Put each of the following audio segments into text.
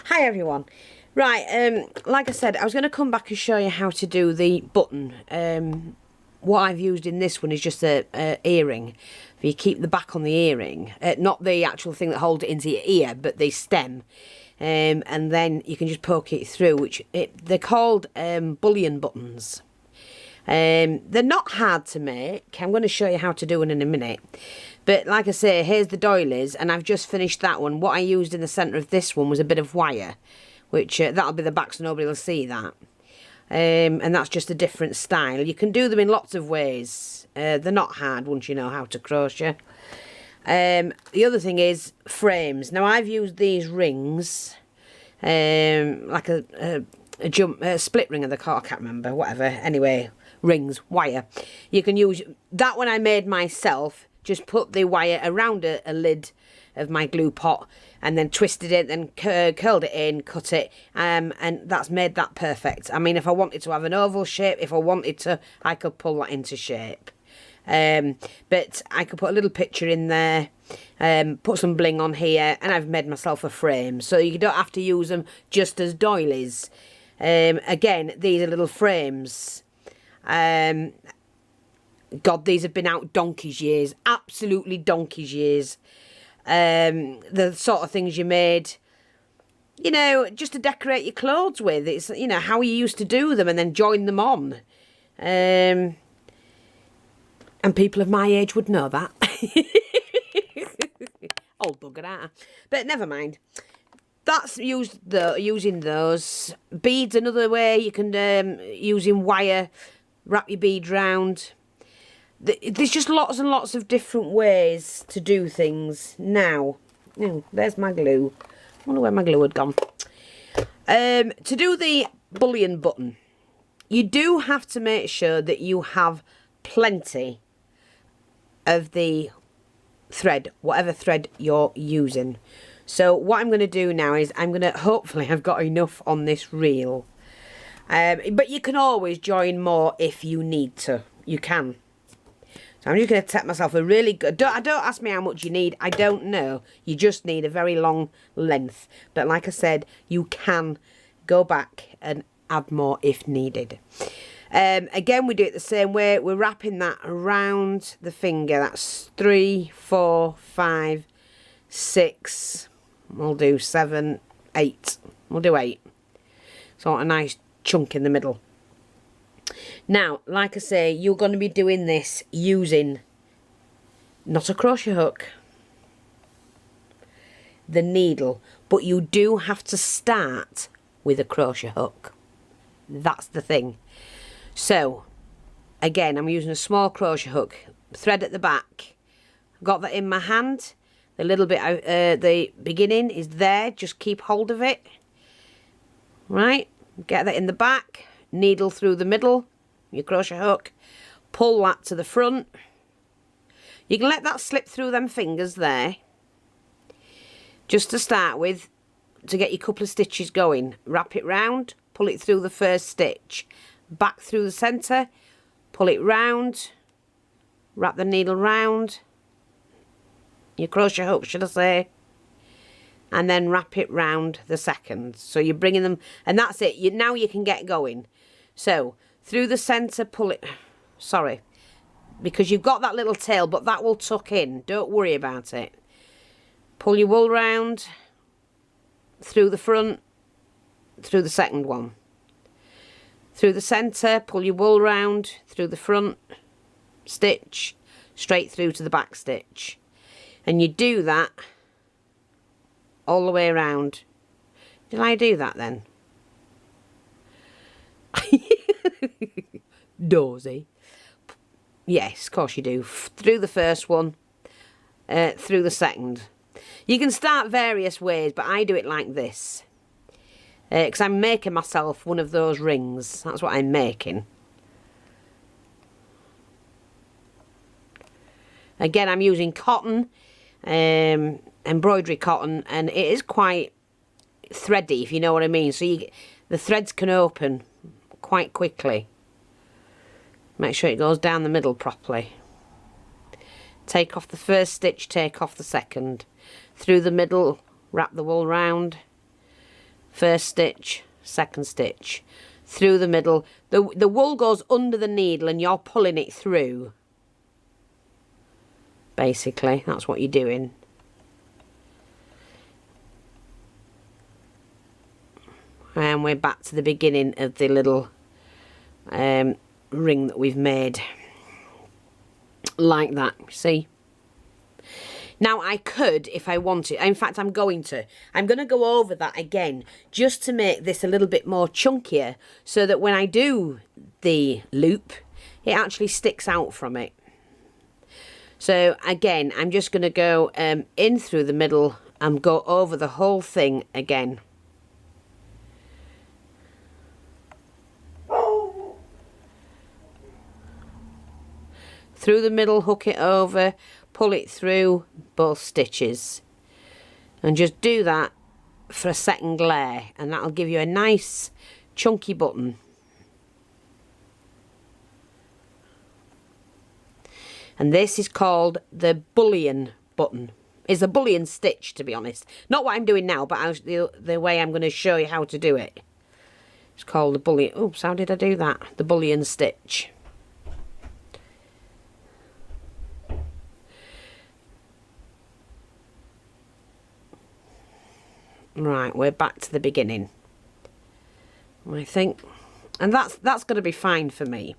Hi everyone. Right, like I said, I was going to come back and show you how to do the button. What I've used in this one is just a earring. You keep the back on the earring, not the actual thing that holds it into your ear, but the stem. And then you can just poke it through, they're called bullion buttons. They're not hard to make. I'm going to show you how to do it in a minute. But like I say, here's the doilies, and I've just finished that one. What I used in the centre of this one was a bit of wire, which that'll be the back so nobody will see that. And that's just a different style. You can do them in lots of ways. They're not hard once you know how to crochet. The other thing is frames. Now I've used these rings, like a split ring of the car, I can't remember, whatever. Anyway, rings, wire. You can use that one I made myself. Just put the wire around a lid of my glue pot and then twisted it, then curled it in, cut it, and that's made that perfect. I mean, if I wanted to have an oval shape, if I wanted to, I could pull that into shape. But I could put a little picture in there, put some bling on here, and I've made myself a frame. So you don't have to use them just as doilies. Again, these are little frames. God, these have been out donkey's years. Absolutely donkey's years. The sort of things you made, you know, just to decorate your clothes with. It's, you know, how you used to do them and then join them on. And people of my age would know that. Old bugger, aren't I? But never mind. That's using those. Beads, another way. You can, using wire, wrap your bead round. There's just lots and lots of different ways to do things. Now, there's my glue. I wonder where my glue had gone. To do the bullion button, you do have to make sure that you have plenty of the thread, whatever thread you're using. So what I'm going to do now is hopefully I've got enough on this reel. But you can always join more if you need to. You can. So I'm just going to take myself a really good... Don't ask me how much you need. I don't know. You just need a very long length. But like I said, you can go back and add more if needed. Again, we do it the same way. We're wrapping that around the finger. That's 3, 4, 5, 6. We'll do 7, 8. We'll do 8. So a nice chunk in the middle. Now, like I say, you're going to be doing this using not a crochet hook, the needle, but you do have to start with a crochet hook. That's the thing. So, again, I'm using a small crochet hook, thread at the back. Got that in my hand. The little bit, the beginning is there. Just keep hold of it. Right, get that in the back. Needle through the middle, your crochet hook, pull that to the front. You can let that slip through them fingers there, just to start with, to get your couple of stitches going. Wrap it round, pull it through the first stitch, back through the centre, pull it round, wrap the needle round, your crochet hook should I say, and then wrap it round the second. So you're bringing them, and that's it. Now you can get going. So through the centre, pull it, sorry, because you've got that little tail, but that will tuck in. Don't worry about it. Pull your wool round, through the front, through the second one. Through the centre, pull your wool round, through the front, stitch, straight through to the back stitch. And you do that all the way around. Did I do that then? Dozy. Yes, of course you do. Through the first one, through the second. You can start various ways, but I do it like this. Because I'm making myself one of those rings. That's what I'm making. Again, I'm using cotton, embroidery cotton, and it is quite thready, if you know what I mean. So the threads can open quite quickly. Make sure it goes down the middle properly. Take off the first stitch, take off the second. Through the middle, wrap the wool round. First stitch, second stitch, through the middle. The wool goes under the needle and you're pulling it through. Basically, that's what you're doing. And we're back to the beginning of the little ring that we've made. Like that, see? Now I could, if I wanted, in fact I'm going to go over that again, just to make this a little bit more chunkier, so that when I do the loop, it actually sticks out from it. So again, I'm just going to go in through the middle and go over the whole thing again. Through the middle, hook it over, pull it through both stitches. And just do that for a second layer, and that'll give you a nice chunky button. And this is called the Bullion button. It's a Bullion stitch, to be honest. Not what I'm doing now, but the way I'm going to show you how to do it. It's called the Bullion. Oops, how did I do that? The Bullion stitch. Right, we're back to the beginning, I think. And that's going to be fine for me.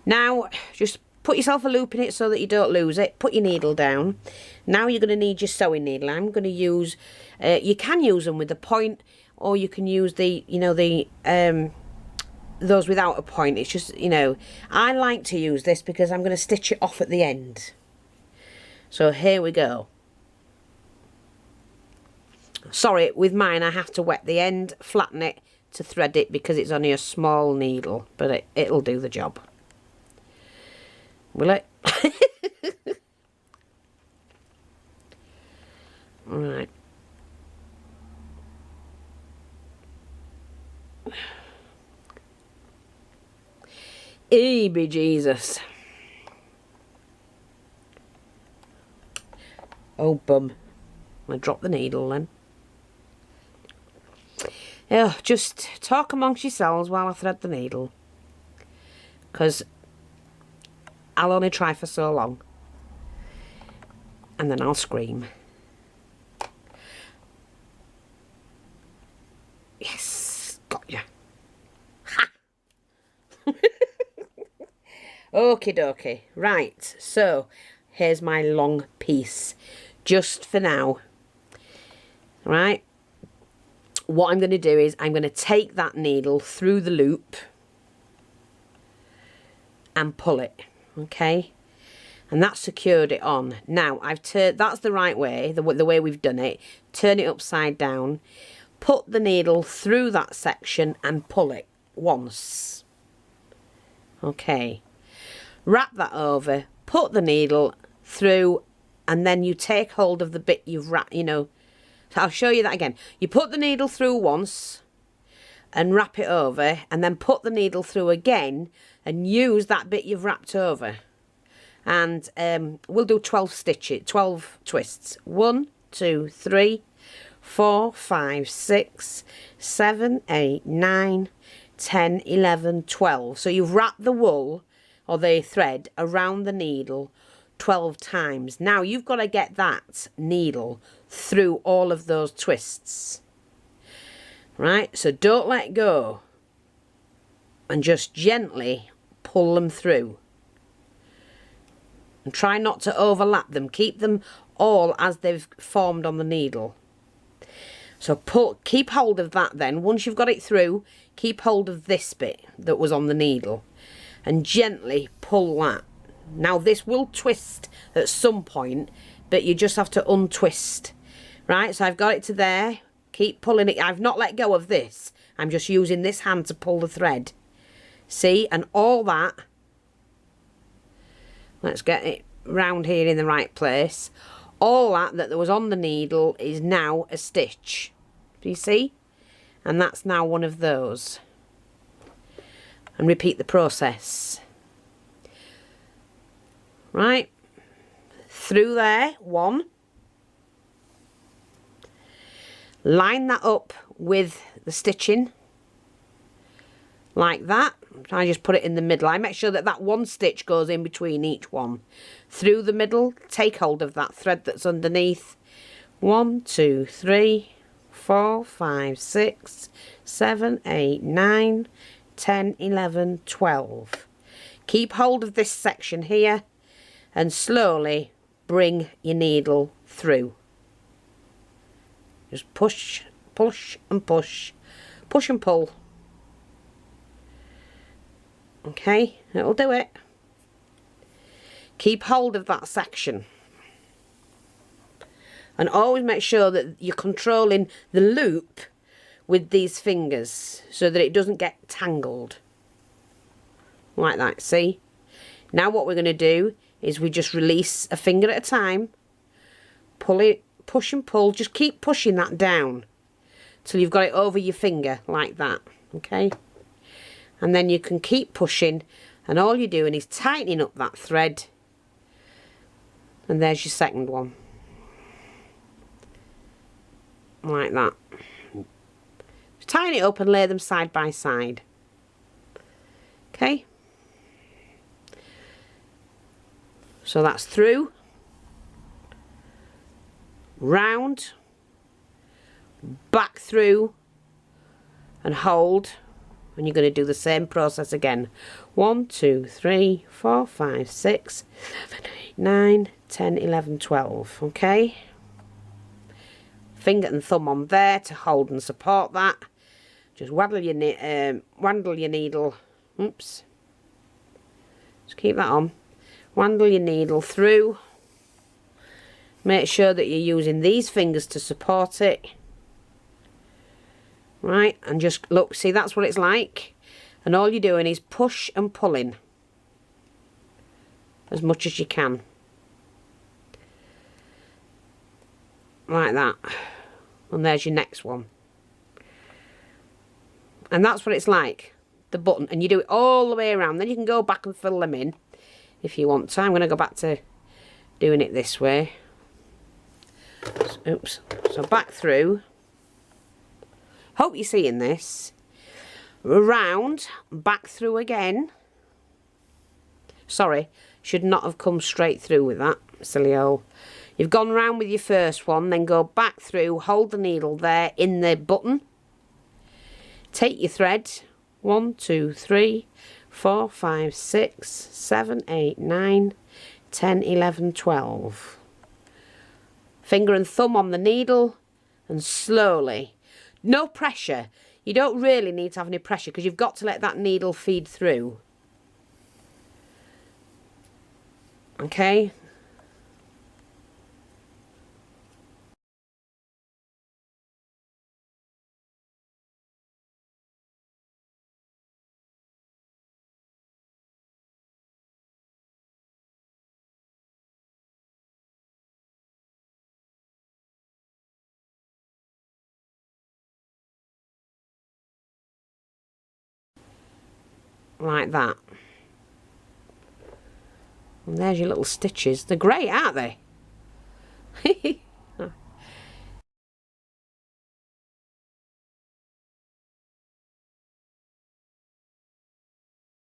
Now, just put yourself a loop in it so that you don't lose it. Put your needle down. Now you're going to need your sewing needle. I'm going to use, you can use them with a point, or you can use the, you know, the, those without a point. It's just, you know, I like to use this because I'm going to stitch it off at the end. So here we go. Sorry, with mine I have to wet the end, flatten it to thread it because it's only a small needle, but it'll do the job. Will it? Right. Be Jesus. Oh, bum. I dropped the needle then. Oh, just talk amongst yourselves while I thread the needle, because I'll only try for so long and then I'll scream. Yes, got you. Ha! Okie dokie. Right, so here's my long piece, just for now. Right. What I'm going to do is I'm going to take that needle through the loop and pull it, okay? And that secured it on. Now, I've turned, that's the right way, the way we've done it. Turn it upside down, put the needle through that section and pull it once. Okay. Wrap that over, put the needle through, and then you take hold of the bit you've wrapped, you know. I'll show you that again. You put the needle through once and wrap it over, and then put the needle through again and use that bit you've wrapped over. And we'll do 12 stitches, 12 twists. 1, 2, 3, 4, 5, 6, 7, 8, 9, 10, 11, 12. So you've wrapped the wool or the thread around the needle 12 times. Now you've got to get that needle through all of those twists. Right, so don't let go and just gently pull them through. And try not to overlap them. Keep them all as they've formed on the needle. So keep hold of that then. Once you've got it through, keep hold of this bit that was on the needle and gently pull that. Now this will twist at some point, but you just have to untwist. Right, so I've got it to there. Keep pulling it. I've not let go of this. I'm just using this hand to pull the thread. See, and all that. Let's get it round here in the right place. All that was on the needle is now a stitch. Do you see? And that's now one of those. And repeat the process. Right. Through there, 1. Line that up with the stitching like that. I just put it in the middle. I make sure that that one stitch goes in between each one. Through the middle, take hold of that thread that's underneath. 1, 2, 3, 4, 5, 6, 7, 8, 9, 10, 11, 12. Keep hold of this section here and slowly bring your needle through. Just push, push and push. Push and pull. Okay, it'll do it. Keep hold of that section. And always make sure that you're controlling the loop with these fingers so that it doesn't get tangled. Like that, see? Now what we're going to do is we just release a finger at a time. Pull it, push and pull. Just keep pushing that down till you've got it over your finger like that, okay? And then you can keep pushing, and all you're doing is tightening up that thread. And there's your second one. Like that. Just tighten it up and lay them side by side. Okay? So that's through, round, back through, and hold. And you're going to do the same process again. 1, 2, 3, 4, 5, 6, 7, 8, 9, 10, 11, 12. Okay? Finger and thumb on there to hold and support that. Just waddle your needle. Oops. Just keep that on. Wandle your needle through. Make sure that you're using these fingers to support it. Right, and just look, see, that's what it's like. And all you're doing is push and pulling as much as you can. Like that. And there's your next one. And that's what it's like, the button. And you do it all the way around. Then you can go back and fill them in if you want to. I'm going to go back to doing it this way. Oops. So back through. Hope you're seeing this. Around, back through again. Sorry, should not have come straight through with that, silly old. You've gone round with your first one, then go back through, hold the needle there in the button. Take your thread, 1, 2, 3, 4, 5, 6, 7, 8, 9, 10, 11, 12. Finger and thumb on the needle and slowly. No pressure. You don't really need to have any pressure because you've got to let that needle feed through. Okay? Like that. And there's your little stitches. They're great, aren't they?